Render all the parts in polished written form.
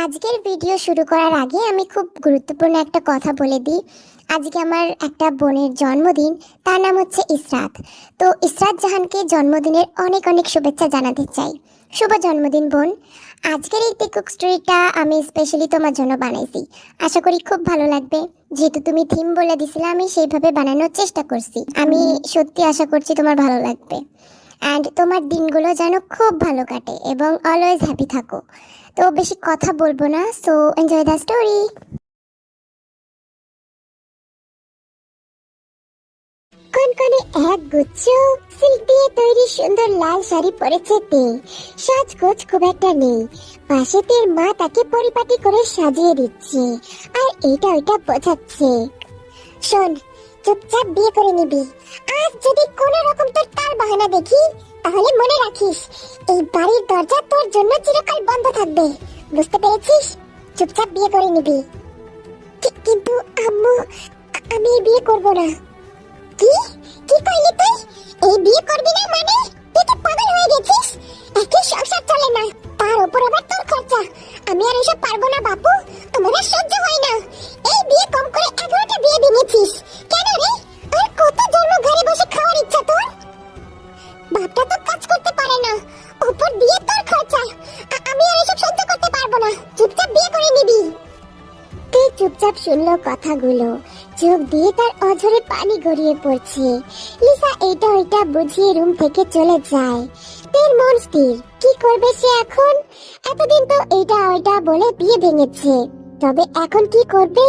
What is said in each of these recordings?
আজকের ভিডিও শুরু করার আগে আমি খুব গুরুত্বপূর্ণ একটা কথা বলে দিই। আজকে আমার একটা বোনের জন্মদিন, তার নাম হচ্ছে ইসরাত। তো ইসরাত জাহানকে জন্মদিনের অনেক অনেক শুভেচ্ছা জানাতে চাই। শুভ জন্মদিন বোন। আজকের এই কুক স্টোরিটা আমি স্পেশালি তোমার জন্য বানাইছি। আশা করি খুব ভালো লাগবে। যেহেতু তুমি থিম বলে দিছিলে, আমি সেইভাবে বানানোর চেষ্টা করছি। আমি সত্যি আশা করছি তোমার ভালো লাগবে। অ্যান্ড তোমার দিনগুলো যেন খুব ভালো কাটে এবং অলওয়েজ হ্যাপি থাকো। তো বেশি কথা বলবো না, সো এনজয় দ্য স্টোরি। কনকনে এক গুচ্ছ সিল্ক দিয়ে তৈরি সুন্দর লাল শাড়ি পরেছে তে। সাজগোজ খুব একটা নেই। পাশে তের মা তাকে পরিপাটি করে সাজিয়ে দিচ্ছে আর এটা ওইটা বোঝাচ্ছে। শোন, চুপচাপ বিয়ে করে নিবি। আজ যদি কোনো রকম তোর তাল বাহানা দেখি, তাহলে মনে রাখিস এই বাড়ির দরজা তোর জন্য চিরকাল বন্ধ থাকবে। বুঝতে পেরেছিস? চুপচাপ বিয়ে করে নিবি। কিন্তু আম্মু, আমি বিয়ে করব না। কি কি কইলি তুই? এই বিয়ে করবি না মানে? তুই তো পাগল হয়ে গেছিস। একই সংসার চলে না, তার উপর আবার তোর খরচা। আমি আর এসব পারবো না বাপু, আমার আর সহ্য হয় না। এই বিয়ে কম করে 11টা বিয়ে ভেঙেছিস কেন রে? আর কত জন্ম ঘরে বসে খাওয়ার ইচ্ছা তোর? বাপটা তো কাজ করতে পারে না, উপর দিয়ে তোর খরচা। আমি আর এসব সহ্য করতে পারবো না। চুপচাপ বিয়ে করে নিবি। তুই চুপচাপ শুনলো কথাগুলো, চোখ দিয়ে তার অঝরে পানি গড়িয়ে পড়ছে। লিসা এইটা ওইটা বুঝিয়ে রুম থেকে চলে যায়। তের মন স্থির, কি করবে সে এখন? এতদিন তো এইটা ওইটা বলে বিয়ে ভেঙেছে, তবে এখন কি করবে?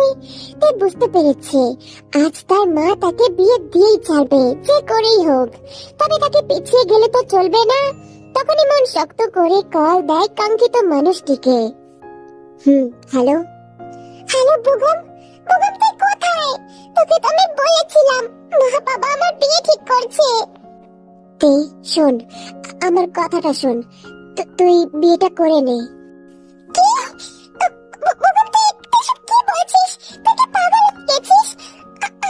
তে বুঝতে পেরেছে আজ তার মা তাকে বিয়ে দিয়েই ছাড়বে, যে করেই হোক। তবে তাকে পিছিয়ে গেলে তো চলবে না। তখনই মন শক্ত করে কল দেয় কাঙ্ক্ষিত মানুষটিকে। Hello hello বুগম। বুগম তুই কোথায়? তোকে তো আমি বলেছিলাম মা বাবা আমার বিয়ে ঠিক করছে। তে শোন, আমার কথাটা শোন, তুই বিয়েটা করে নে। কি? বুগম তুই এসব কি বলছিস? তুই কি পাগল হয়ে গেছিস?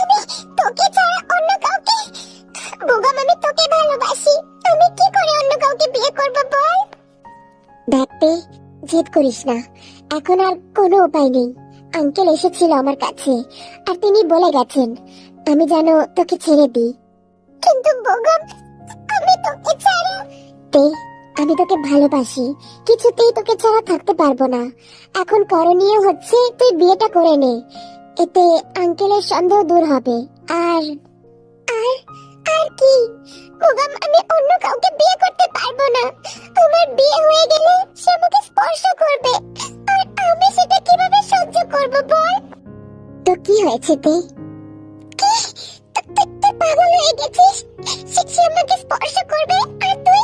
আমি তোকে ছাড়া অন্য কাউকে? বুগম আমি তোকে ভালোবাসি, আমি কি করে অন্য কাউকে বিয়ে করব বল? দেখ তে, জেদ করিস না, এখন আর কোনো উপায় নেই। আঙ্কেল এসেছিল আমার কাছে আর তিনি বলে গেছেন আমি যেন তোকে ছেড়ে দিই। কিন্তু বেগম, আমি তোকে ছাড়া। তে, আমি তোকে ভালোবাসি, কিছুতেই তোকে ছাড়া থাকতে পারবো না। এখন করণীয় হচ্ছে তুই বিয়েটা করে নে, এতে আঙ্কেলের সন্দেহ দূর হবে। আর আর আর কি বেগম, আমি অন্য কাউকে বিয়ে করতে পারবো না। আমার বিয়ে হয়ে গেলে সে আমাকে স্পর্শ করবে, আর আমি সেটা কিভাবে সহ্য করব বল? তো কি হয়েছে তে? কি? তুই পাগল হয়ে গেছিস? সে আমাকে স্পর্শ করবে আর তুই?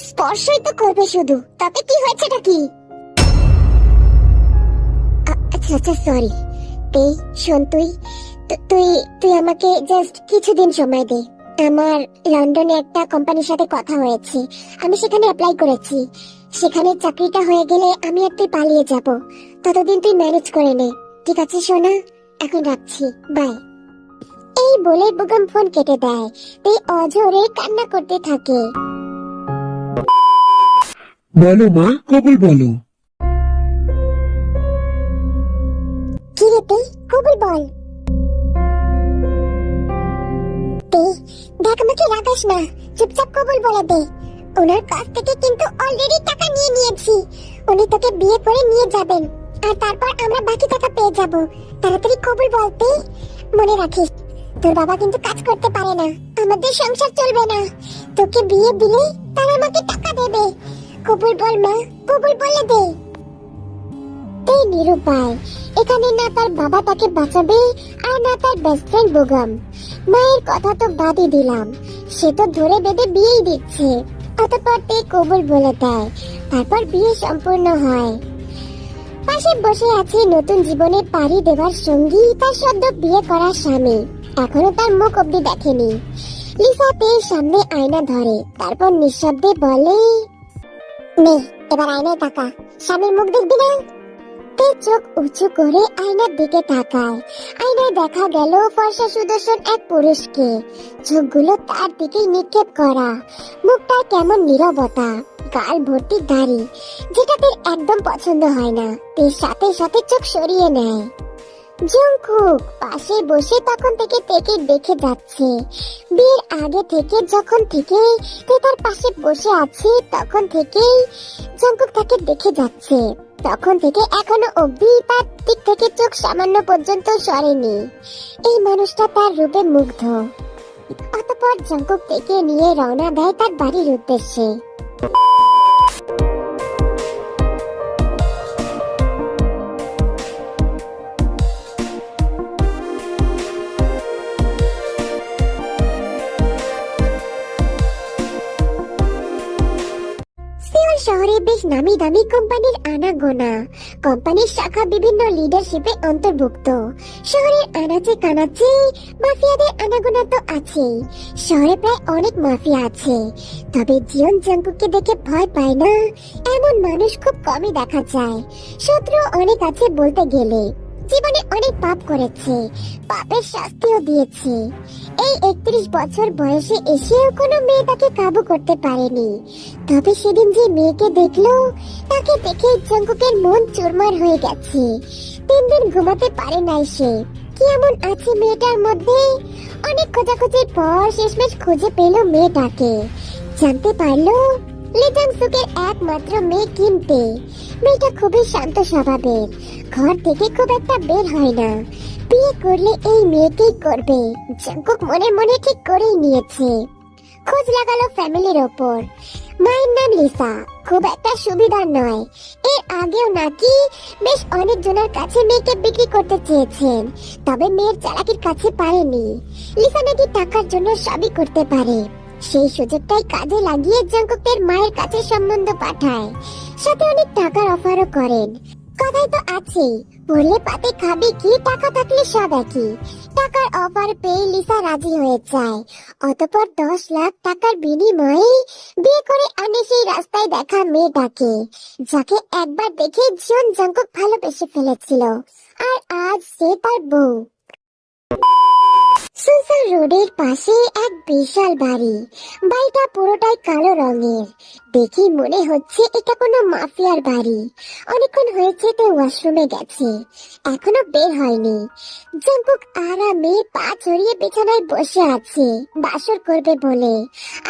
স্পর্শই তো করবে শুধু, তবে কি হয়েছেটা কি? আচ্ছা আচ্ছা সরি তে। শোন, তুই তুই তুই আমাকে জাস্ট কিছুদিন সময় দে। আমার লন্ডনে একটা কোম্পানির সাথে কথা হয়েছে, আমি সেখানে অ্যাপ্লাই করেছি। সেখানে চাকরিটা হয়ে গেলে আমি আর তুই পালিয়ে যাব। ততদিন তুই ম্যানেজ করে নে, ঠিক আছে সোনা? এখন রাখছি, বাই। এই বলে বেগম ফোন কেটে দেয়। তুই অঝরে কান্না করতে থাকে। বলো মা, কবুল বলো। কি রে তে, কবুল বল। তে দেখ, আমাকে রাগাস না, চুপচাপ কবুল বলে দে। ওনার কাছ থেকে কিন্তু অলরেডি টাকা নিয়ে নিয়েছি। উনি তোকে বিয়ে করে নিয়ে যাবেন আর তারপর আমরা বাকি টাকা পেয়ে যাব। তাড়াতাড়ি কবুল বলতে। মনে রাখিস, তোর বাবা কিন্তু কাজ করতে পারে না, আমাদের সংসার চলবে না। তোকে বিয়ে দিলে তারা আমাকে টাকা দেবে। কবুল বল মা, কবুল বলে দে। এই নিরুপায়, এখানে না তার বাবা তাকে বাঁচাবে আর না তার বেস্ট ফ্রেন্ড বেগম। মায়ের কথা তো বাদই দিলাম, সে তো ধরে বেঁধে বিয়েই দিচ্ছে। অতঃপর তে কবুল বলে দেয়, তারপর বিয়ে সম্পূর্ণ হয়। পাশে বসে আছে নতুন জীবনে পাড়ি দেওয়ার সঙ্গী, তার সদ্য বিয়ে করা স্বামী। এখনো তার মুখ অব্দি দেখেনি। লিসা তের সামনে আয়না ধরে, তারপর নিঃশব্দে বলে, নে এবার আয়নায় তাকা, স্বামীর মুখ দেখবি না? তে চোখ উঁচু করে আয়নার দিকে তাকায়। আয়নায় দেখা গেল ফর্সা সুদর্শন এক পুরুষকে, চোখগুলো তার দিকেই নিক্ষেপ করা, মুখটা কেমন নীরবতা, গাল ভর্তি দাড়ি, যেটা তের একদম পছন্দ হয় না। তের সাথে সাথে চোখ সরিয়ে নেয়। জংকুক পাশে বসে তখন থেকে তেকে দেখে যাচ্ছে। বিয়ের আগে থেকে যখন থেকে তে তার পাশে বসে আছে তখন থেকেই জংকুক তাকে দেখে যাচ্ছে। তখন থেকে এখনো অবধি তার দিক থেকে চোখ সামান্য পর্যন্ত সরেনি। এই মানুষটা তার রূপে মুগ্ধ। অতঃপর জংকুক তেকে নিয়ে রওনা দেয় তার বাড়ির উদ্দেশ্যে। সিওল শহরে বেশ নামি দামি কোম্পানির আনাগোনা। কোম্পানির শাখা বিভিন্ন লিডারশিপে অন্তর্ভুক্ত। শহরের আনাচে কানাচে মাফিয়াদের আনাগোনা তো আছেই। শহরে প্রায় অনেক মাফিয়া আছে, তবে জিয়ন জংকুককে দেখে ভয় পায় না এমন মানুষ খুব কমই দেখা যায়। শত্রু অনেক আছে বলতে গেলে। জীবনে অনেক পাপ করেছে, পাপের শাস্তিও দিয়েছে। এই 31 বছর বয়সে এসেও কোনো মেয়ে তাকে কাবু করতে পারেনি। তবে সেদিন যে মেয়েকে দেখলো তাকে দেখে জংকুকের মন চুরমার হয়ে গেছে। 3 দিন ঘুমাতে পারে নাই সে। কি এমন আছে মেয়েটার মধ্যে? অনেক খোঁজাখুঁজির পর শেষমেশ খুঁজে পেল মেয়েটাকে। জানতে পারলো লিজাং সুকের একমাত্র মেয়ে কিমতে। মেয়েটা খুবই শান্ত স্বভাবের, ঘর থেকে খুব একটা বের হয় না। বিয়ে করলে এই মেয়েকেই করবে, জংকুক মনে মনে ঠিক করেই নিয়েছে। খোঁজ লাগালো ফ্যামিলির ওপর। মায়ের নাম লিসা, খুব একটা সুবিধার নয়। এর আগেও নাকি বেশ অনেক জনের কাছে মেয়েকে বিক্রি করতে চেয়েছেন, তবে মেয়ের চালাকির কাছে পারেনি। লিসা নাকি টাকার জন্য সবই করতে পারে। সেই সুযোগটাই কাজে লাগিয়ে জংকুকের মায়ের কাছে সম্বন্ধ পাঠায়, সাথে অনেক টাকার অফারও করেন। কথাই তো আছেই, বললে পাতে খাবে কি, টাকা থাকলে সব একই। টাকার অফার পেয়ে লিসা রাজি হয়ে যায়। অতঃপর 10 লাখ টাকার বিনিময়ে বিয়ে করে আনে সেই রাস্তায় দেখা মেয়েটাকে, যাকে একবার দেখে জিয়ন জংকুক ভালোবেসে ফেলেছিল, আর আজ সে তার বউ। সুনসান রোডের পাশে এক বিশাল বাড়ি। বাড়িটা পুরোটাই কালো রঙের। দেখি মনে হচ্ছে এটা কোনো মাফিয়ার বাড়ি। অনেকক্ষণ হয়েছে তো ওয়াশরুমে গেছে, এখনো বের হয়নি। জংকুক আরামে পা ছড়িয়ে বিছানায় বসে আছে, বাসর করবে বলে।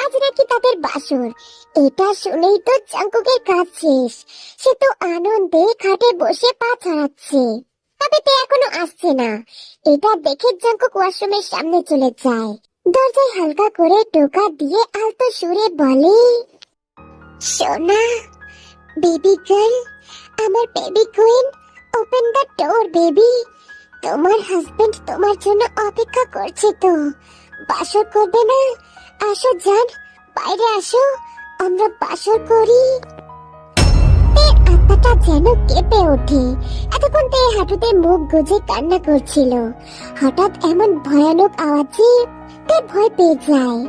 আজ নাকি তাদের বাসর। এটা শুনেই তো জংকুকের কাজ শেষ। সে তো আনন্দে খাটে বসে পা ছড়াচ্ছে, তবে তো এখনো আসছে না। এটা দেখে জংকুক ওয়াশরুমের সামনে চলে যায়। দরজায় হালকা করে টোকা দিয়ে আলতো সুরে বলে, সোনা, বেবি গার্ল, আমার baby queen, open the door baby. তোমার হাজবেন্ড তোমার জন্য অপেক্ষা করছে তো। বাসর করবে না? আসো জান, বাইরে আসো, আমরা বাসর করি। আত্মাটা যেন কেঁপে ওঠে। এতক্ষণ তে হাঁটুতে মুখ গুজে কান্না করছিল। হঠাৎ এমন ভয়ানক আওয়াজে তে ভয় পেয়ে যায়।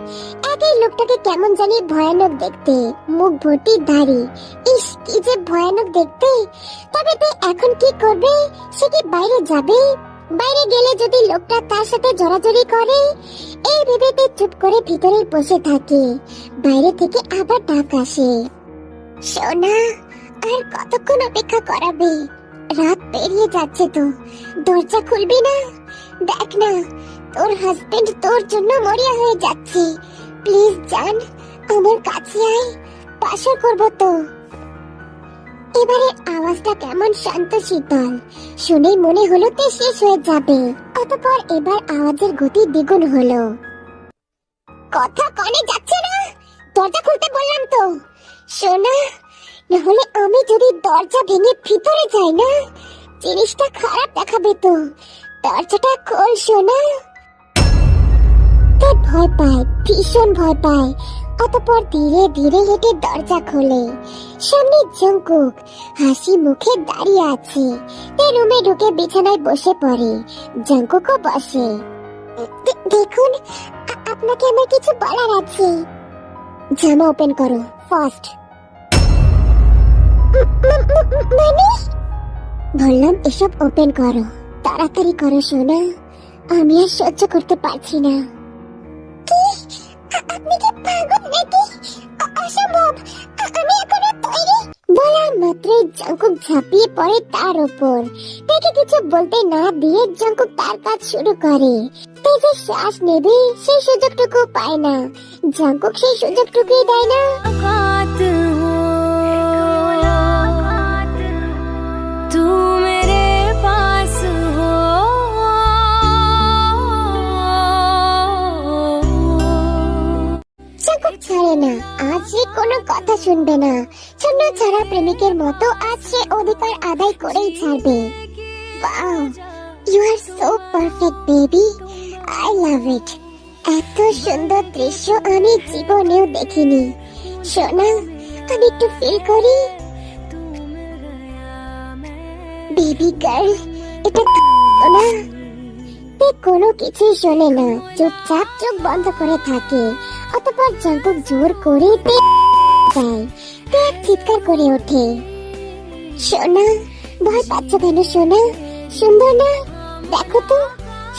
একই লোকটাকে কেমন জানি ভয়ানক দেখতে, মুখ ভর্তি দাড়ি। ইস, কি যে ভয়ানক দেখতে। তবে তে এখন কি করবে? সে কি বাইরে যাবে? বাইরে গেলে যদি লোকটা তার সাথে জড়াজড়ি করে, এই ভেবে তে চুপ করে ভিতরে বসে থাকে। বাইরে থেকে আবার ডাক আসে, সোনা, আর কতক্ষণ অপেক্ষা করাবে? রাত পেরিয়ে যাচ্ছে তো, দরজা খুলবি না? দেখ না, তোর হাজবেন্ড তোর জন্য মরিয়া হয়ে যাচ্ছে। প্লিজ জান, আমার কাছে আয়, বাসর করব তো। এবারে আওয়াজটা কেমন শান্ত শীতল, শুনেই মনে হলো তে শেষ হয়ে যাবে। অতঃপর এবার আওয়াজের গতি দ্বিগুণ হলো। কথা কানে যাচ্ছে না? দরজা খুলতে বললাম তো। সোনা, নাহলে আমি যদি দরজা ভেঙে ভিতরে যাই না, জিনিসটা খারাপ দেখাবে তো। দরজাটা খোল সোনা। তে ভয় পায়, ভীষণ ভয় পায়। অতঃপর ধীরে ধীরে হেঁটে দরজা খোলে। সামনে জংকুক হাসি মুখে দাঁড়িয়ে আছে। তে রুমে ঢুকে বিছানায় বসে পড়ে। জংকুকও বসে। দেখুন, আপনাকে আমার কিছু বলার আছে। জামা ওপেন করো, ফাস্ট। মানে বললাম এসব ওপেন করো, তাড়াতাড়ি করো সোনা, আমি আর সহ্য করতে পারছি না। কি? আপনি কি পাগল নাকি? অসম্ভব, আমি এখনো তৈরি। বলা মাত্রই জঙ্কুক ঝাঁপিয়ে পড়ে তার উপর। তাকে কিছু বলতে না দিয়ে জঙ্কুক তার কাজ শুরু করে। তেজে শ্বাস নেবে সেই সুযোগটুকু পায় না, জঙ্কুক সেই সুযোগটুকুই দেয় না। तू मेरे पास हो, জঙ্কুক ছাড়ে না, আজ সে কোনো কথা শুনবে না। শূন্য ছাড়া প্রেমিকের মতো আজ সে অধিকার আদায় করেই ছাড়বে। Wow, you are so perfect baby, I love it. এত সুন্দর দৃশ্য আমি জীবনেও দেখিনি। সোনা, আমি একটু ফিল করি। বেবি গার্ল, এটা না। তে কোনো কিছুই শোনে না, চুপচাপ চোখ বন্ধ করে থাকে। অতঃপর জঙ্কুক জোর করে তে যায়। তে এক চিৎকার করে ওঠে। সোনা, ভয় পাচ্ছ কেন সোনা? সুন্দর না? দেখো তো,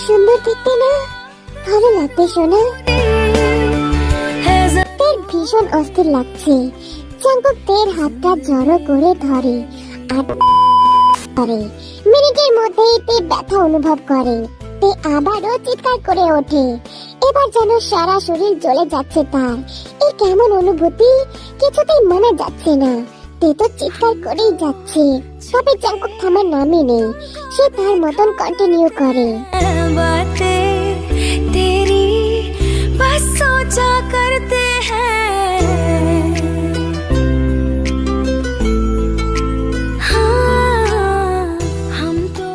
সুন্দর দেখতে না? ভালো লাগবে সোনা? তের ভীষণ অস্থির লাগছে। জঙ্কুক তের হাতটা জড়ো করে ধরে আর করে। মিনিটের মধ্যেই তে ব্যথা অনুভব করে। তে আবারও চিৎকার করে ওঠে। এবার যেন সারা শরীর জ্বলে যাচ্ছে তার। এই কেমন অনুভূতি কিছুতেই মানা যাচ্ছে না। তে তো চিৎকার করেই যাচ্ছে, তবে জঙ্কুক থামার নামই নেই। সে তার মতন কন্টিনিউ করে। बातें तेरी बस सोचा करते हैं, हाँ हम तो।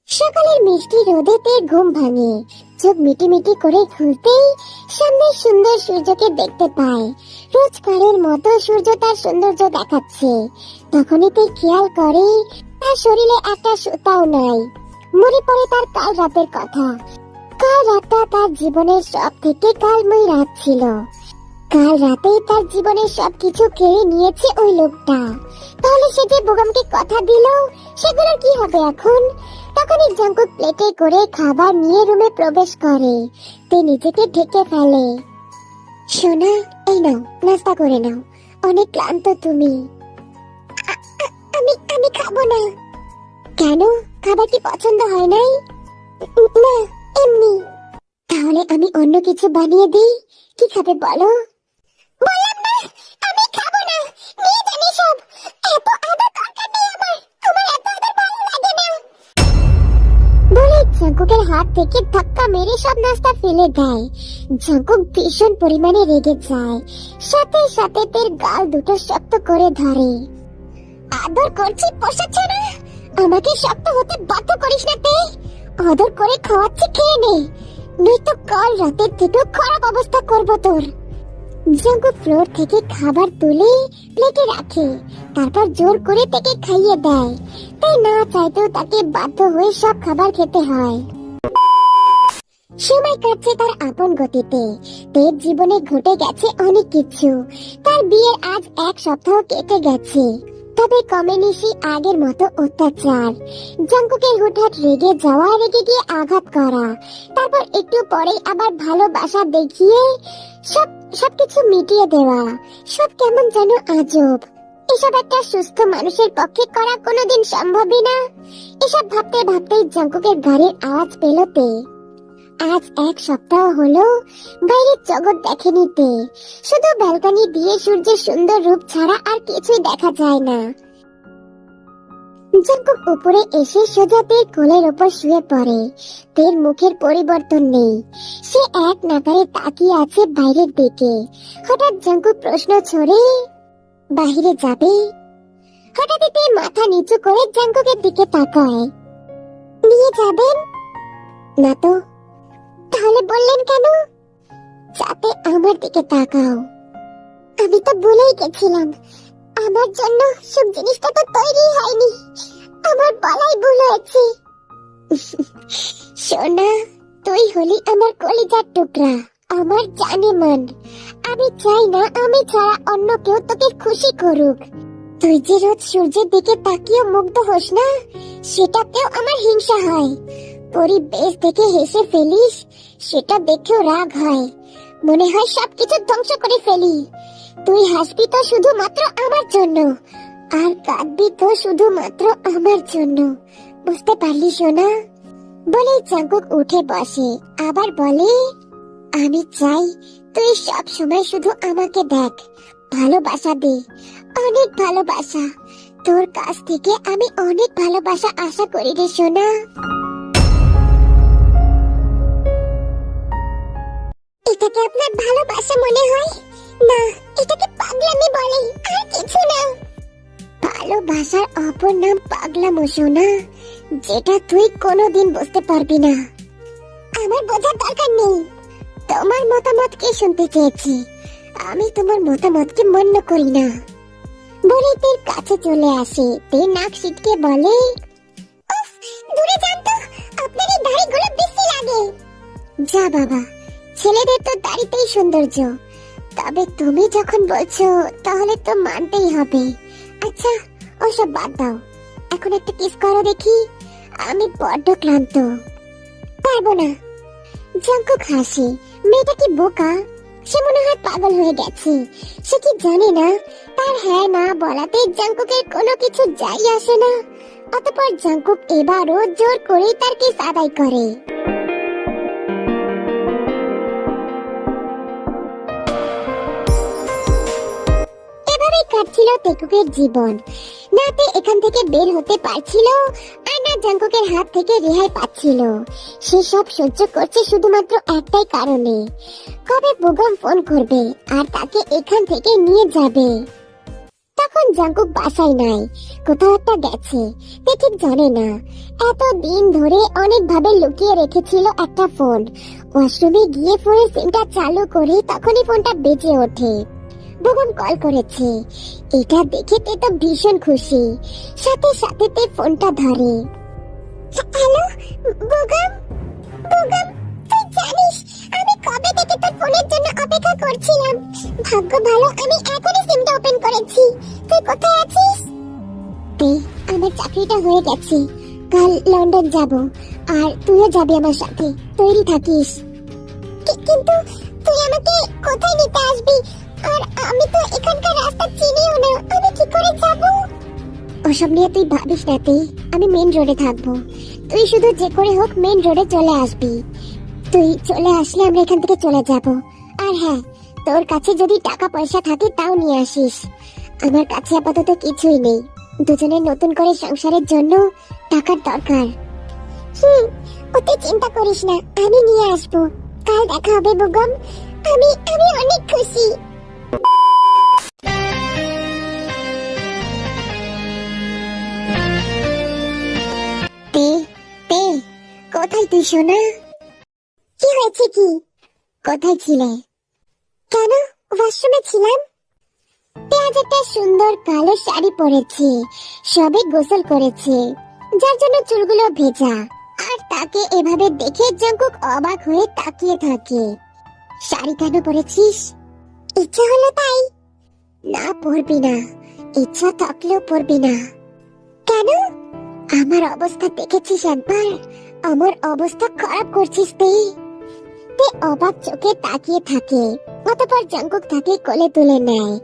সকালের মিষ্টি রোদেতে ঘুম ভাঙে। চোখ মিটি মিটি করে খুলতেই সামনে সুন্দর সূর্যকে দেখতে পায়। রোজকারের মতো সূর্য তার সৌন্দর্য দেখাচ্ছে। তখনই তে খেয়াল করে তার শরীরে একটা সুতাও নাই। মনে পড়ে তার কাল রাতের কথা। কাল রাতটা তার জীবনের সব থেকে কালময় রাত ছিল। কাল রাতেই তার জীবনের সবকিছু কেড়ে নিয়েছে ওই লোকটা। তাহলে সে যে বোগামকে কথা দিল, সেগুলোর কি হবে এখন? তখনই জঙ্কুক প্লেটে করে খাবার নিয়ে রুমে প্রবেশ করে। তে নিজেকে ঢেকে ফেলে। সোনা, এই নাও, নাস্তা করে নাও, অনেক ক্লান্ত তুমি। আমি আমি খাবো না। কেন? খাবার কি পছন্দ হয় নাই? না, এমনি। তাহলে আমি অন্য কিছু বানিয়ে দিই। কি খাবে বলো? বললাম না, আমি খাবো না। নিয়ে জানি সব। এত আদর দরকার নেই আমার। তোমার এত আদর ভালো লাগে না। বলে জঙ্কুকের হাত থেকে ধাক্কা মেরে সব নাস্তা ফেলে দেয়। জঙ্কুক ভীষণ পরিমাণে রেগে যায়। সাথে সাথে তের গাল দুটো শক্ত করে ধরে। আদর করছি পোষাচ্ছে না, আমাকে শক্ত হতে বাধ্য করিস না তে। আদর করে খাওয়াচ্ছি, খেয়ে নে, নয়তো কাল রাতের থেকেও খারাপ অবস্থা করবো তোর। জঙ্কুক ফ্লোর থেকে খাবার তুলে প্লেটে রাখে, তারপর জোর করে তাকে খাইয়ে দেয়। তাই না চাইতেও তাকে বাধ্য হয়ে সব খাবার খেতে হয়। সময় কাটছে তার আপন গতিতে। তের জীবনে ঘটে গেছে অনেক কিছু। তার বিয়ের আজ 1 সপ্তাহ কেটে গেছে, তবে কমেনি সেই আগের মতো অত্যাচার। জঙ্কুকের হঠাৎ রেগে যাওয়া, রেগে গিয়ে আঘাত করা, তারপর একটু পরে আবার ভালোবাসা দেখিয়ে সবকিছু মিটিয়ে দেওয়া, সব কেমন যেন আজব। এসব একটা সুস্থ মানুষের পক্ষে করা কোনোদিন সম্ভবই না। এসব ভাবতে ভাবতেই জঙ্কুকের গাড়ির আওয়াজ পেল তে। আজ 1 সপ্তাহ হলো বাইরের জগৎ দেখেনি তে। শুধু ব্যালকনি দিয়ে সূর্যের সুন্দর রূপ ছাড়া আর কিছুই দেখা যায় না। জঙ্কুক উপরে এসে সোজা তের কোলের ওপর শুয়ে পড়ে। তের মুখের পরিবর্তন নেই, সে এক নাগারে তাকিয়ে আছে বাইরের দিকে। হঠাৎ জঙ্কুক প্রশ্ন ছড়ে, বাহিরে যাবে? হঠাৎই তে মাথা নিচু করে জঙ্কুকের দিকে তাকায়। নিয়ে যাবেন? না তো। তাহলে বললেন কেন? যাতে আমার দিকে তাকাও। আমি তো ভুলেই গেছিলাম, আমার জন্য সব জিনিসটা তো তৈরি হয়নি। আমার বলাই ভুল হয়েছে। সোনা, তুই হলি আমার কলিজার টুকরা, আমার জানে মান। আমি চাই না আমি ছাড়া অন্য কেউ তোকে খুশি করুক। তুই যে রোজ সূর্যের দিকে তাকিয়ে মুগ্ধ হোস না, সেটাতেও আমার হিংসা হয়। পরিবেশ দেখে হেসে ফেলিস, সেটা দেখেও রাগ হয়। মনে হয় সবকিছু ধ্বংস করে ফেলি। তুই হাসবি তো শুধুমাত্র আমার জন্য, আর কাঁদবি তো শুধুমাত্র আমার জন্য। বুঝতে পারলি সোনা? বলে জাঙ্কুক উঠে বসে, আবার বলে, আমি চাই তুই সব সময় শুধু আমাকে দেখ, ভালোবাসা দে, অনেক ভালোবাসা। তোর কাছ থেকে আমি অনেক ভালোবাসা আশা করি রে সোনা। এটাকে আপনার ভালোবাসা মনে হয়? না, এটাকে পাগলামি বলে, আর কিছু না। ভালোবাসার অপর নাম পাগলামো সোনা, যেটা তুই কোনোদিন বুঝতে পারবি না। আমার বোঝার দরকার নেই। তোমার মতামতকে শুনতে চেয়েছি, আমি তোমার মতামতকে মান্য করি না। বলে তের কাছে চলে আসে। তে নাক সিটকে বলে, উফ, দূরে যান তো, আপনার এই দাড়িগুলো বিশ্রী লাগে। যা বাবা, ছেলেদের তো দাড়িতেই সৌন্দর্য। তবে তুমি যখন বলছো তাহলে তো মানতেই হবে। আচ্ছা, ওসব বাদ দাও, এখন একটা কিস করো দেখি, আমি বড্ড ক্লান্ত। পারবো না। জাঙ্কুক হাসে। মেয়েটা কি বোকা? সে মনে হয় পাগল হয়ে গেছে। সে কি জানে না তার হ্যাঁ না বলাতে জাঙ্কুকের কোনো কিছু যাই আসে না। অতঃপর জাঙ্কুক এবারও জোর করে তার কিস আদায় করে। এভাবে কাটছিল তেকুকের জীবন। না তে এখান থেকে বের হতে পারছিল, আর না জাঙ্কুকের হাত থেকে রেহাই পাচ্ছিল। সে সব সহ্য করছে শুধুমাত্র একটাই কারণে, কবে বুগম ফোন করবে আর তাকে এখান থেকে নিয়ে যাবে। তখন জাঙ্কুক বাসায় নাই, কোথাও একটা গেছে, তে ঠিক জানে না। এত দিন ধরে অনেক ভাবে লুকিয়ে রেখেছিল একটা ফোন। ওয়াশরুমে গিয়ে ফোনের সিমটা চালু করে তখনই ফোনটা বেজে ওঠে। বুগম কল করেছে। এটা দেখে তে তো ভীষণ খুশি। সাথে সাথে তে ফোনটা ধরে। হ্যালো বুগম, বুগম, তুই জানিস আমি কবে থেকে তোর ফোনের জন্য অপেক্ষা করছিলাম। ভাগ্য ভালো আমি এখনই সিমটা ওপেন করেছি। তুই কোথায় আছিস? তে, আমার চাকরিটা হয়ে গেছে, কাল লন্ডন যাব, আর তুইও যাবি আমার সাথে। তৈরি থাকিস। কিন্তু তুই আমাকে কোথায় নিতে আসবি? আর আমি তো এখানকার রাস্তা চিনিও না, আমি কি করে যাব? ওসব নিয়ে তুই ভাবিস না তে, আমি মেন রোডে থাকবো। তুই শুধু যে করে হোক মেন রোডে চলে আসবি। তুই চলে আসলে আমরা এখান থেকে চলে যাব। আর হ্যাঁ, তোর কাছে যদি টাকা পয়সা থাকে তাও নিয়ে আসিস। আমার কাছে আপাতত কিছুই নেই। দুজনের নতুন করে সংসারের জন্য টাকার দরকার। ওতে চিন্তা করিস না, আমি নিয়ে আসবো। কাল দেখা হবে বুগম। আমি অনেক খুশি। তে, তে, কোথায় তুই সোনা? কি হয়েছে কি? কোথায় ছিলে? কেন? ওয়াশরুমে ছিলাম। তে আজ একটা সুন্দর কালো শাড়ি পরেছে, সবে গোসল করেছে, যার জন্য চুলগুলো ভেজা। আর তাকে এভাবে দেখে জাঙ্কুক অবাক হয়ে তাকিয়ে থাকে। শাড়ি কেন পরেছিস? ইচ্ছা হলো তাই। না, পরবি না। ইচ্ছা থাকলেও পরবি না। কেন? আমার অবস্থা দেখেছিস একবার? আমার অবস্থা খারাপ করছিস তুই। তে অবাক চোখে তাকিয়ে থাকে। অতঃপর জাঙ্কুক তাকে কোলে তুলে নেয়,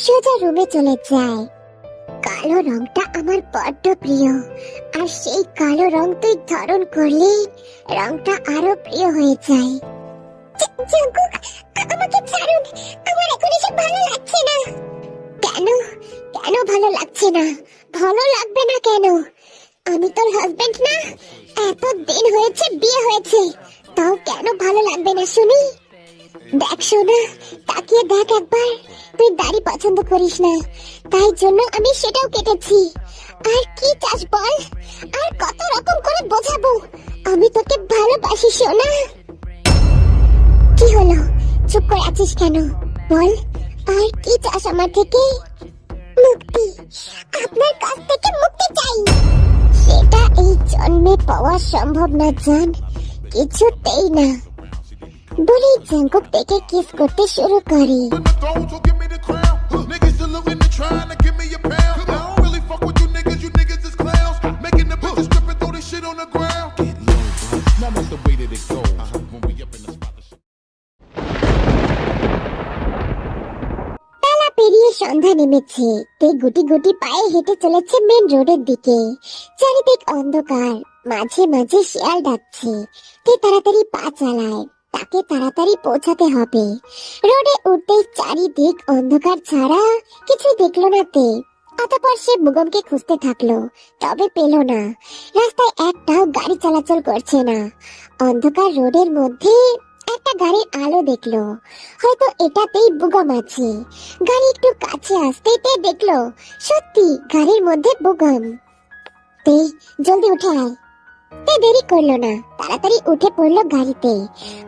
সোজা রুমে চলে যায়। কালো রংটা আমার বড্ড প্রিয়, আর সেই কালো রং তুই ধারণ করলে রংটা আরো প্রিয় হয়ে যায়। জাঙ্কুক, আমাকে ছাড়ুন, আমার এখন এসব ভালো লাগছে না। কেন? কেন ভালো লাগছে না? ভালো লাগবে না কেন? আমি তোর হাজবেন্ড না? এত দিন হয়েছে বিয়ে হয়েছে, তাও কেন ভালো লাগবে না শুনি? দেখ সোনা, তাকিয়ে দেখ একবার। তুই দাড়ি পছন্দ করিস না, তাই জন্য আমি সেটাও কেটেছি। আর কি চাস বল? আর কত রকম করে বোঝাবো আমি তোকে ভালোবাসি সোনা। কি হলো? চুপ করে আছিস কেন? বল, আর কি চাস আমার থেকে? মুক্তি, আপনার কাছ থেকে মুক্তি চাই। সেটা এই জন্মে পাওয়া সম্ভব না জান, কিছুতেই না। বলেই জাঙ্কুক তাকে কিস করতে শুরু করে। Those who give me the crown, niggas still looking to trying to give me a pound. নেমেছে। তে গুটি গুটি পায়ে হেঁটে চলেছে মেন রোডের দিকে। চারিদিক অন্ধকার, মাঝে মাঝে শিয়াল ডাকছে। তে তাড়াতাড়ি পা চালায়, তাকে তাড়াতাড়ি পৌঁছাতে হবে। রোডে উঠতেই চারিদিক অন্ধকার ছাড়া কিছু দেখলো না তে। অতঃপর সে বুগমকে খুঁজতে থাকলো, তবে পেল না। রাস্তায় একটাও গাড়ি চলাচল করছে না। অন্ধকার রোডের মধ্যে একটা গাড়ির আলো দেখলো, হয়তো এটাতেই বুগম আছে। গাড়ি একটু কাছে আসতেই তে দেখলো সত্যি গাড়ির মধ্যে বুগম। তে জলদি উঠে আয়। তে দেরি করলো না, তাড়াতাড়ি উঠে পড়লো গাড়িতে।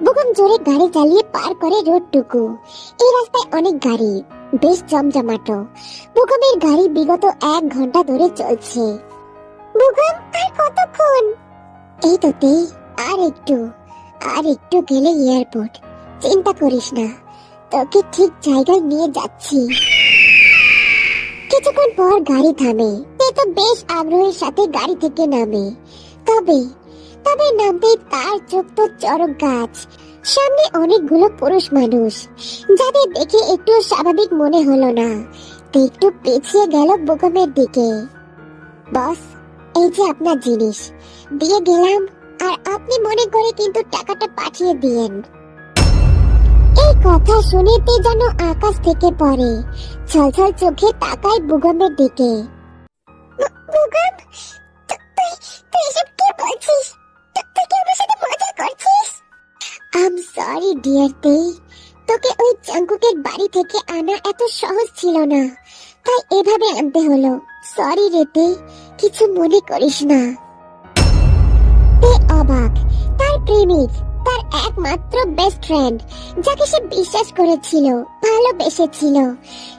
বুগম জোরে গাড়ি চালিয়ে পার করে রোডটুকু। এই রাস্তায় অনেক গাড়ি, বেশ জমজমাটো। বুগমের গাড়ি বিগত 1 ঘন্টা ধরে চলছে। বুগম আর কতক্ষণ? এই তো তে, আর একটু গেলে এয়ারপোর্ট। চিন্তা করিস না, তোকে ঠিক জায়গায় নিয়ে যাচ্ছি। কিছুক্ষণ পর গাড়ি থামে। তে তো বেশ আগ্রহের সাথে গাড়ি থেকে নামে। তবে তবে নামতেই তার চোখ তো চড়ক গাছ। সামনে অনেকগুলো পুরুষ মানুষ, যাদের দেখে একটু স্বাভাবিক মনে হলো না। তে একটু পিছিয়ে গেল বুগমের দিকে। বস, এই যে আপনার জিনিস, দিয়ে গেলাম, আর আপনি মনে করে কিন্তু টাকাটা পাঠিয়ে দিয়েন। এই কথা শুনে তে যেন আকাশ থেকে পড়ে। ছলছল চোখে তাকায় বুগমের দিকে। বুগম, তুই এসব কি বলছিস? তুই কি আমার সাথে মজা করছিস? আই সরি ডিয়ার তে, তোকে ওই জাঙ্কুকের বাড়ি থেকে আনা এত সহজ ছিল না, তাই এভাবে আনতে হলো। সরি রে তে, কিছু মনে করিস না। তে অবাক, তার প্রেমিক, তার একমাত্র বেস্ট ফ্রেন্ড, যাকে সে বিশ্বাস করেছিল, ভালোবেসেছিল,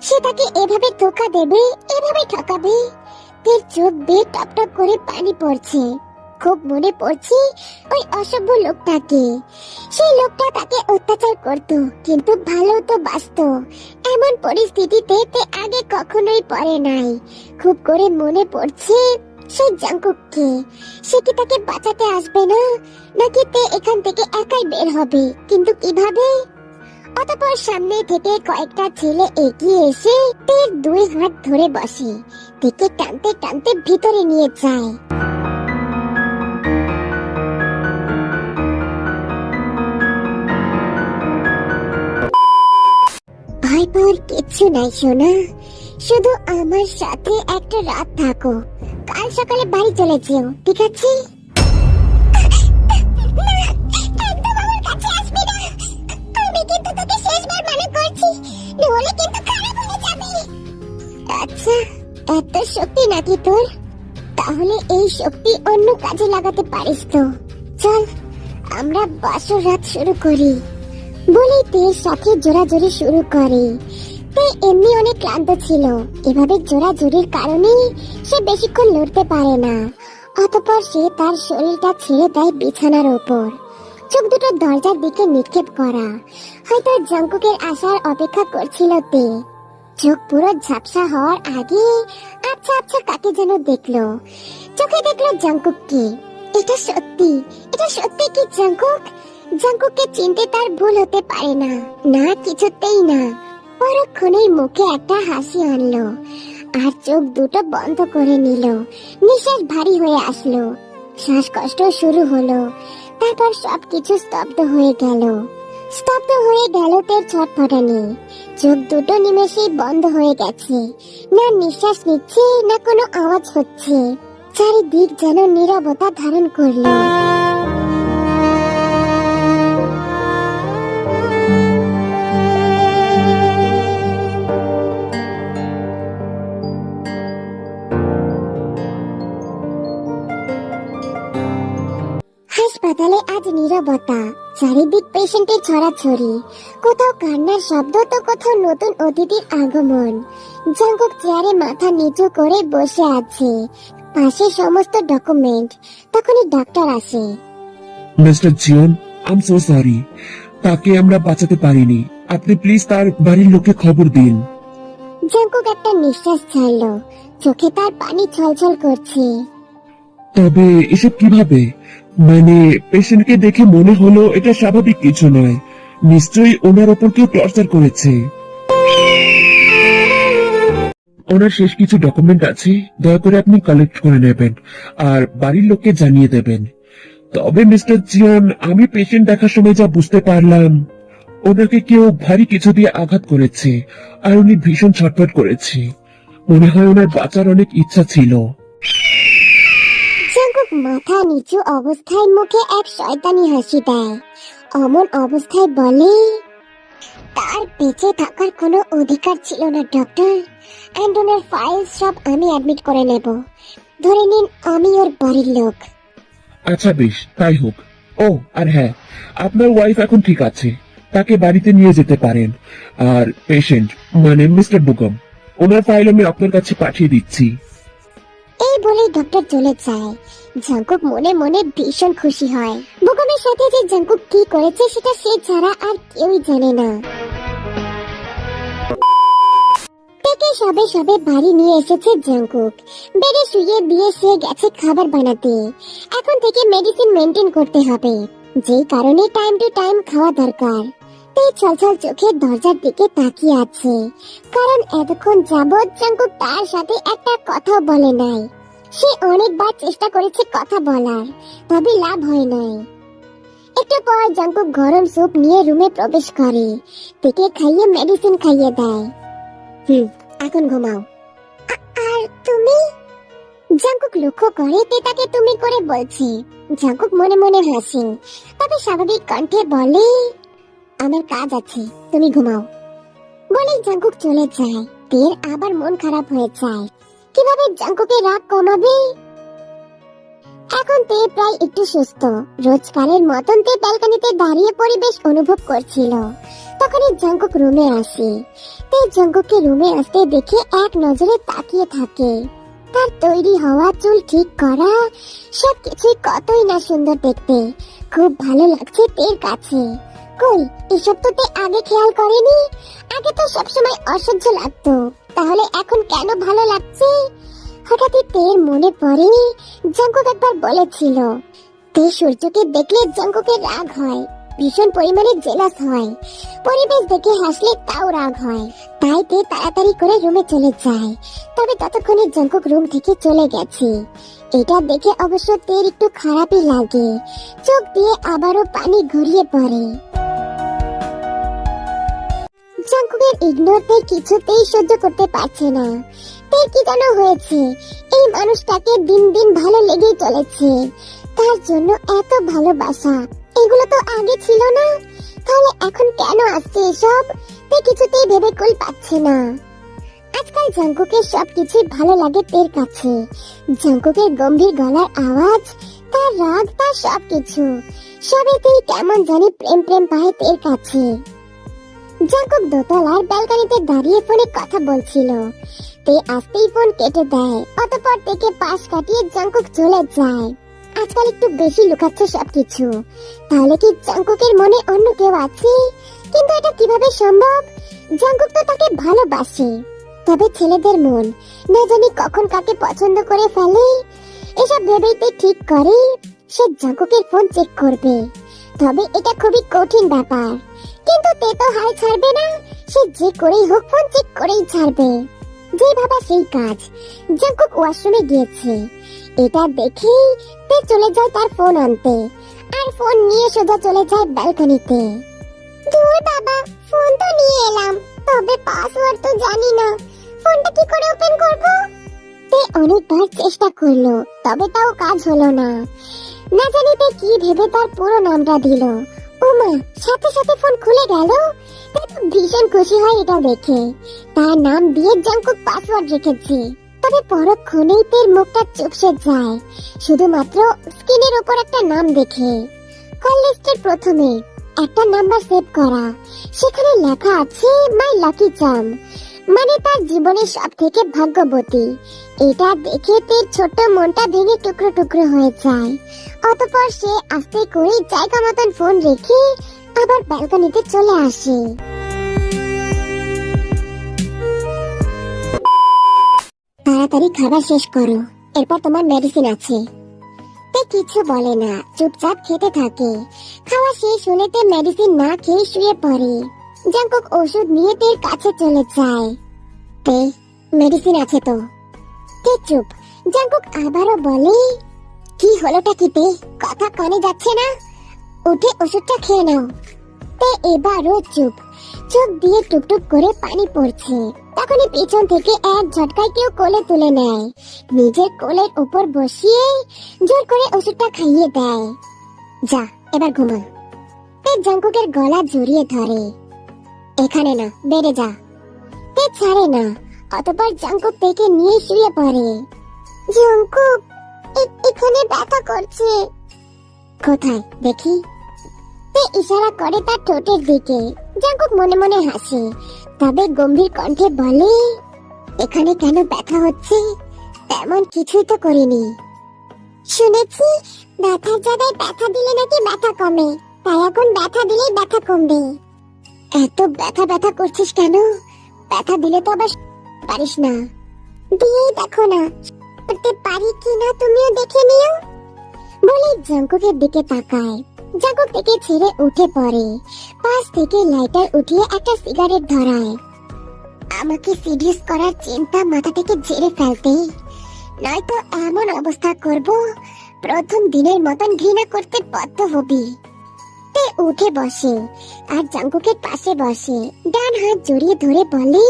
সে তাকে এভাবে ধোকা দেবে, এভাবে ঠকাবে। তের চোখ বেয়ে টপটপ করে পানি পড়ছে। খুব মনে পড়ছে ওই অসভ্য লোকটাকে। সেই লোকটা তাকে অত্যাচার করত, কিন্তু ভালো তো বাসতো। এমন পরিস্থিতিতে তে আগে কখনোই পড়ে নাই। খুব করে মনে পড়ছে সেই জাঙ্কুককে। সে কি তাকে বাঁচাতে আসবে না, নাকি তে এখান থেকে একাই বের হবে? কিন্তু কিভাবে? অতঃপর সামনে থেকে কয়েকটা ছেলে এগিয়ে এসে তের 2 হাত ধরে বসে, তেকে টানতে টানতে ভিতরে নিয়ে যায়। ভয় পাওয়ার কিচ্ছু নাই সোনা, শুধু আমার সাথে একটা রাত থাকো, কাল সকালে বাড়ি চলে যেও, ঠিক আছে? আচ্ছা, এত শক্তি নাকি তোর? তাহলে এই শক্তি অন্য কাজে লাগাতে পারিস তো। চল, আমরা বাসর রাত শুরু করি। বলে তের সাথে জোরাজোরি শুরু করে। তে এমনি অনেক ক্লান্ত ছিল, এভাবে জোরাজোরির কারণে সে বেশিক্ষণ লড়তে পারে না। অতঃপর সে তার শরীরটা ছেড়ে দেয় বিছানার ওপর। চোখ দুটো দরজার দিকে নিক্ষেপ করা, হয়তো জাঙ্কুকের আসার অপেক্ষা করছিল তে। চোখ পুরো ঝাপসা হওয়ার আগে আচ্ছা আচ্ছা কাকে যেন দেখলো। চোখে দেখলো জাঙ্কুককে। এটা সত্যি কি জাঙ্কুক? জাঙ্কুককে চিনতে তার ভুল হতে পারে না, না কিছুতেই না। পরক্ষণেই মুখে একটা হাসি আনলো, আর চোখ দুটো বন্ধ করে নিল। নিঃশ্বাস ভারী হয়ে আসলো, শ্বাসকষ্ট শুরু হলো। তারপর সবকিছু স্তব্ধ হয়ে গেল তের ছটফটানি। চোখ দুটো নিমেষেই বন্ধ হয়ে গেছে। না নিঃশ্বাস নিচ্ছে, না কোনো আওয়াজ হচ্ছে। চারিদিক যেন নীরবতা ধারণ করলো। হাসপাতালে আজ নীরবতা, চারিদিক পেশেন্টের ছড়াছড়ি। কোথাও কান্নার শব্দ, তো কোথাও নতুন অতিথির আগমন। জাঙ্কুক চেয়ারে মাথা নিচু করে বসে আছে, পাশে সমস্ত ডকুমেন্ট। তখনই ডাক্তার আসে। Mister Jeon, I am so sorry, তাকে আমরা বাঁচাতে পারিনি। আপনি প্লিজ তার বাড়ির লোককে খবর দিন। জাঙ্কুক একটা নিঃশ্বাস ছাড়লো, চোখে তার পানি ছলছল করছে। তবে এসব কিভাবে? মানে পেশেন্টকে দেখে মনে হলো এটা স্বাভাবিক কিছু নয়। নিশ্চয়ই ওনার ওপর কেউ টর্চার করেছে। ওনার শেষ কিছু ডকুমেন্ট আছে, দয়া করে আপনি কালেক্ট করে নেবেন আর বাড়ির লোককে জানিয়ে দেবেন। তবে মিস্টার জিয়ন, আমি পেশেন্ট দেখার সময় যা বুঝতে পারলাম, ওনাকে কেউ ভারী কিছু দিয়ে আঘাত করেছে আর উনি ভীষণ ছটফট করেছে। মনে হয় ওনার বাঁচার অনেক ইচ্ছা ছিল। জাঙ্কুক মাথা নিচু অবস্থায় মুখে এক শয়তানি হাসি দেয়। অমন অবস্থায় বলে, তার বেঁচে থাকার কোনো অধিকার ছিল না ডক্টর। এন্ড ওনার ফাইল সব আমি অ্যাডমিট করে নেব। ধরে নিন আমি ওর বাড়ির লোক। আচ্ছা বেশ, তাই হোক। ও আর হ্যাঁ, আপনার ওয়াইফ এখন ঠিক আছে, তাকে বাড়িতে নিয়ে যেতে পারেন। আর পেশেন্ট মানে মিস্টার বুকম, ওনার ফাইল আমি আপনার কাছে পাঠিয়ে দিচ্ছি। এই বলেই ডক্টর চলে যায়। জাঙ্কুক মনে মনে ভীষণ খুশি হয়। বুকমের সাথে যে জাঙ্কুক কি করেছে সেটা সে ছাড়া আর কেউই জানে না। থেকে সবে সবে বাড়ি নিয়ে এসেছে জাঙ্কুক। বেডে শুয়ে দিয়ে সে গেছে খাবার বানাতে। এখন থেকে মেডিসিন মেনটেন করতে হবে, যেই কারণে টাইম টু টাইম খাওয়া দরকার। তে ছলছল চোখে দরজার দিকে তাকিয়ে আছে, কারণ এতক্ষণ যাবৎ জাঙ্কুক তার সাথে একটা কথা বলে নাই। সে অনেকবার চেষ্টা করেছে কথা বলার, তবে লাভ হয় নাই। একটু পর জাঙ্কুক গরম স্যুপ নিয়ে রুমে প্রবেশ করে, তেকে খাইয়ে মেডিসিন খাইয়ে দেয়। এখন ঘুমাও। আর তুমি? জাঙ্কুক লক্ষ্য করে তে তাকে তুমি করে বলছে। জাঙ্কুক মনে মনে হাসে, তবে স্বাভাবিক কণ্ঠে বলে, আমার কাজ আছে, তুমি ঘুমাও। বলেই জাঙ্কুক চলে যায়। তের আবার মন খারাপ হয়ে যায়। কিভাবে জাঙ্কুকের রাগ কমাবে? এখন তে প্রায় একটু সুস্থ। রোজকারের মতন তে ব্যালকনিতে দাঁড়িয়ে পরিবেশ অনুভব করছিল। তখনই জাঙ্কুক রুমে আসে। তে জাঙ্কুককে রুমে আসতে দেখে এক নজরে তাকিয়ে থাকে। তার তৈরি হওয়া, চুল ঠিক করা, সবকিছুই কতই না সুন্দর দেখতে। খুব ভালো লাগছে তের কাছে। কই, এসব তো তে আগে খেয়াল করেনি। আগে তো সবসময় অসহ্য লাগতো, তাহলে এখন কেন ভালো লাগছে? হঠাৎই তের মনে পড়ে জাঙ্কুক একবার বলেছিল, তে সূর্যকে দেখলে জাঙ্কুকের রাগ হয়, ভীষণ পরিমাণে জেলাস হয়। পরিবেশ দেখে হাসলে তাও রাগ হয়। তাই তে তাড়াতাড়ি করে রুমে চলে যায়। তবে ততক্ষণে জাঙ্কুক রুম থেকে চলে গেছে। এটা দেখে অবশ্য তের একটু খারাপই লাগে। চোখ দিয়ে আবারও পানি গড়িয়ে পড়ে। জাঙ্কুকের ইগনোরতে কিছুতেই সহ্য করতে পারছে না। তের কি যেন হয়েছে, এই মানুষটাকে দিন দিন ভালো লেগেই চলেছে। তার জন্য এত ভালোবাসা, এগুলো তো আগে ছিল না। তাহলে এখন কেন আসছে এসব? তে কিছুতেই ভেবে কুল পাচ্ছে না। আজকাল জাঙ্কুকের সবকিছুই ভালো লাগে তের কাছে। জাঙ্কুকের গম্ভীর গলার আওয়াজ, তার রাগ, তার সবকিছু, সবেতেই কেমন জানি প্রেম প্রেম পায় তের কাছে। জাঙ্কুক দোতলার ব্যালকনিতে দাঁড়িয়ে ফোনে কথা বলছিল। তে আসতেই ফোন কেটে দেয়। অতঃপর তেকে পাশ কাটিয়ে জাঙ্কুক চলে যায়। আজকাল একটু বেশি লুকাচ্ছে সবকিছু। তাহলে কি জাঙ্কুকের মনে অন্য কেউ আছে? কিন্তু এটা কিভাবে সম্ভব? জাঙ্কুক তো তাকে ভালোবাসে। তবে ছেলেদের মন না জানি কখন কাকে পছন্দ করে ফেলে। এসব ভেবেই তে ঠিক করে সে জাঙ্কুকের ফোন চেক করবে। তবে এটা খুবই কঠিন ব্যাপার। কিন্তু তে তো হাল ছাড়বে না। সে যে করেই হোক ফোন চেক করেই ছাড়বে। যে ভাবা সেই কাজ। জাঙ্কুক ওয়াশরুমে গিয়েছে। এটা দেখেই তে চলে যায় তার ফোন আনতে, আর ফোন নিয়ে সোজা চলে যায় ব্যালকনিতে। দূর বাবা, ফোন তো নিয়ে এলাম, তবে পাসওয়ার্ড তো জানি না। ফোনটা কি করে ওপেন করব? তে অনেকবার চেষ্টা করলো, তবে তাও কাজ হলো না। না জানি তে কি ভেবে তার পুরো নামটা দিল। ওমা, সাথে সাথে ফোন খুলে গেল। তে তো ভীষণ খুশি হয় এটা দেখে। তার নাম দিয়ে জাঙ্কুক পাসওয়ার্ড রেখেছে। তবে পরক্ষণেই তের মুখটা চুপসে যায়, শুধুমাত্র স্ক্রিনের উপর একটা নাম দেখে। কল লিস্টের প্রথমে একটা নাম্বার সেভ করা, সেখানে লেখা আছে মাই লাকি চার্ম, মানে তার জীবনের সব থেকে ভাগ্যবতী। এটা দেখে তের ছোট্ট মনটা ভেঙে টুকরো টুকরো হয়ে যায়। অতঃপর সে আস্তে করে জায়গা মতন ফোন রেখে আবার ব্যালকনিতে চলে আসে। তাড়াতাড়ি খাবার শেষ করো, এরপর তোমার মেডিসিন আছে। তে কিছু বলে না, চুপচাপ খেতে থাকে। খাওয়া শেষ হলে তে মেডিসিন না খেয়ে শুয়ে পড়ে। জাঙ্কুক ওষুধ নিয়ে তের কাছে চলে যায়। তে, মেডিসিন আছে তো। তে চুপ। জাঙ্কুক আবারও বলে, কি হলোটা কি তে? কথা কানে যাচ্ছে না? উঠে ওষুধটা খেয়ে নাও। তে এবারও চুপ। চোখ দিয়ে টুপটুপ করে পানি পড়ছে। তখনই পিছন থেকে এক ঝটকায় কেউ কোলে তুলে নেয়, নিজের কোলের উপর বসিয়ে জোর করে ওষুধটা খাইয়ে দেয়। যা এবার ঘুমা। তে জাঙ্কুকের গলা জড়িয়ে ধরে। এখানে না, বেড়ে যা। তে ছাড়ে না। অতঃপর জাঙ্কুক তেকে নিয়ে শুয়ে পড়ে। জাঙ্কুক, এখানে ব্যথা করছে। কোথায় দেখি? তে ইশারা করে তার ঠোঁটের দিকে। জাঙ্কুক মনে মনে হাসে, তবে গম্ভীর কণ্ঠে বলে, এখানে কেন ব্যথা হচ্ছে? তেমন কিছুই তো করিনি। শুনেছি ব্যথার জায়গায় ব্যথা দিলে নাকি ব্যথা কমে, তাই এখন ব্যথা দিলেই ব্যথা কমবে। এত ব্যথা ব্যথা করছিস কেন? ব্যথা দিলে তো আবার পারিস না। দিয়েই দেখো না, করতে পারি কিনা তুমিও দেখে নিও। বলে জাঙ্কুকের দিকে তাকায়। জাঙ্কুক থেকে ছেড়ে উঠে পড়ে। পাশ থেকে লাইটার উঠিয়ে একটা সিগারেট ধরায়। আমাকে সিরিয়াস করার চিন্তা মাথা থেকে ঝেড়ে ফেলতে, নয়তো এমন অবস্থা করব প্রথম দিনের মতন ঘৃণা করতে বাধ্য হবি। তে উঠে বসে আর জাঙ্কুকের পাশে বসে, ডান হাত জড়িয়ে ধরে বলে,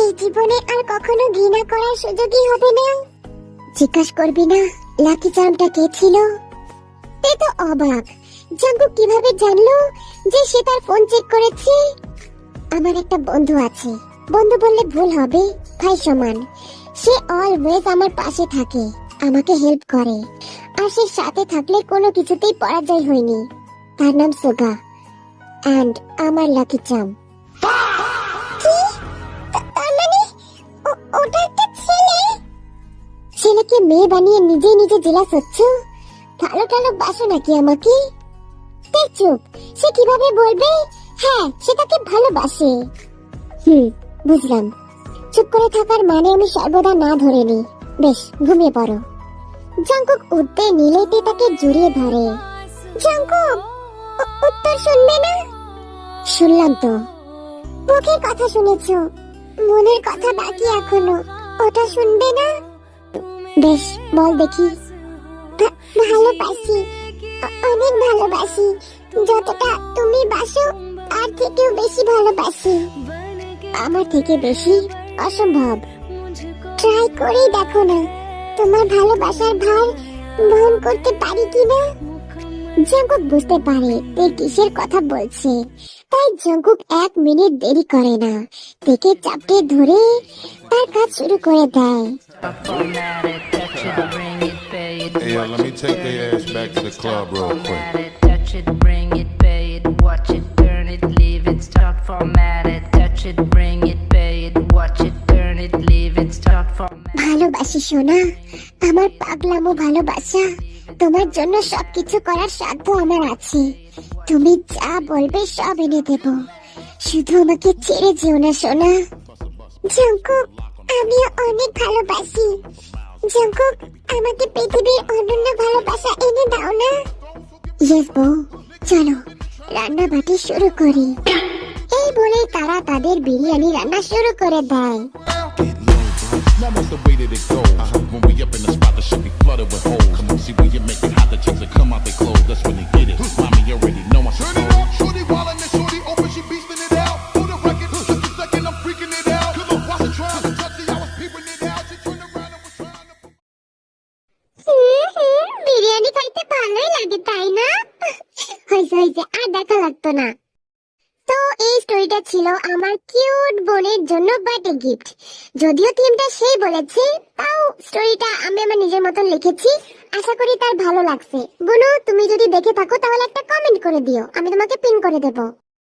এই জীবনে আর কখনো ঘৃণা করার সুযোগই হবে না। জিজ্ঞাসা করবি না লাকি চার্মটা কে ছিল? তে তো অবাক, জাঙ্কুক কিভাবে জানলো যে সে তার ফোন চেক করেছে। আমার একটা বন্ধু আছে, বন্ধু বললে ভুল হবে, ভাই সমান। সে অলওয়েজ আমার পাশে থাকে, আমাকে হেল্প করে, আর সে সাথে থাকলে কোনো কিছুতেই পরাজয় হয়নি। তার নাম সুগা, এন্ড আমার লাকি চার্ম। কি? তার মানে ওটা একটা ছেলে? ছেলেকে মেয়ে বানিয়ে নিজে নিজে জেলাস হচ্ছ? ভালো টালো বাসো নাকি আমাকে? তে চুপ। সে কিভাবে বলবে হ্যাঁ সে তাকে ভালোবাসে? বুঝলাম। চুপ করে থাকার মানে আমি সর্বদা না ধরে নি। বেশ, ঘুমিয়ে পড়ো। জাঙ্কুক উঠতে নিলেই তে তাকে জড়িয়ে ধরে। জাঙ্কুক, উত্তর শুনবে না? শুনলাম তো। মুখের কথা শুনেছো, মনের কথা বাকি এখনো, ওটা শুনবে না? বেশ, বল দেখি। ভালোবাসি, অনেক ভালোবাসি, যতটা তুমি বাসো তার থেকেও বেশি ভালোবাসি। আমার থেকে বেশি অসম্ভব। ট্রাই করেই দেখো না, তোমার ভালোবাসার ভার বহন করতে পারি কিনা। জাঙ্কুক বুঝতে পারে তে কিসের কথা বলছে, তাই জাঙ্কুক 1 মিনিট দেরি করে না, তেকে চাপটে ধরে তার কাজ শুরু করে দেয়। Hey, yo, let me take their ass back to the club real quick. Touch it, bring it, pay it, watch it, turn it, leave it, start formatted. Touch it, bring it, pay it, watch it, turn it, leave it, start formatted. ভালোবাসি সোনা, আমার পাগলামো ভালোবাসা। তোমার জন্য সবকিছু করার সাধ্য আমার আছে। তুমি যা বলবে সব এনে দেব, শুধু আমাকে ছেড়ে যেও না সোনা। জাঙ্কুক, আমিও অনেক ভালোবাসি। জাঙ্কুক, আমাকে পৃথিবীর অনন্য ভালোবাসা এনে দাও না। ইয়েস বউ, চলো রান্না বাটি শুরু করি। এই বলে তারা তাদের বিরিয়ানি রান্না শুরু করে দেয়। Now that's the way that it goes. When we up in the spot, the shit be flooded with holes. Come on, see when you make it hot, the chicks that come out they clothes. That's when they get it. Mommy already know I should know. Shorty wildin' and shorty open, she beastin' it out. For the record, just a second, I'm freaking it out. Cause I wasn't trying to touch it, I was peeping it out. She turned around and was trying to... biryani খাইতে ভালোই লাগে তাই না? হয়েছে হয়েছে, আর দেখা লাগতো না। তো এই স্টোরিটা ছিল আমার কিউট বোনের জন্য বার্থডে গিফট। যদিও থিমটা সেই বলেছে, তাও স্টোরিটা আমি আমার নিজের মতন লিখেছি। আশা করি তার ভালো লাগছে। বোনু, তুমি যদি দেখে থাকো তাহলে একটা কমেন্ট করে দিও, আমি তোমাকে পিন করে দেবো।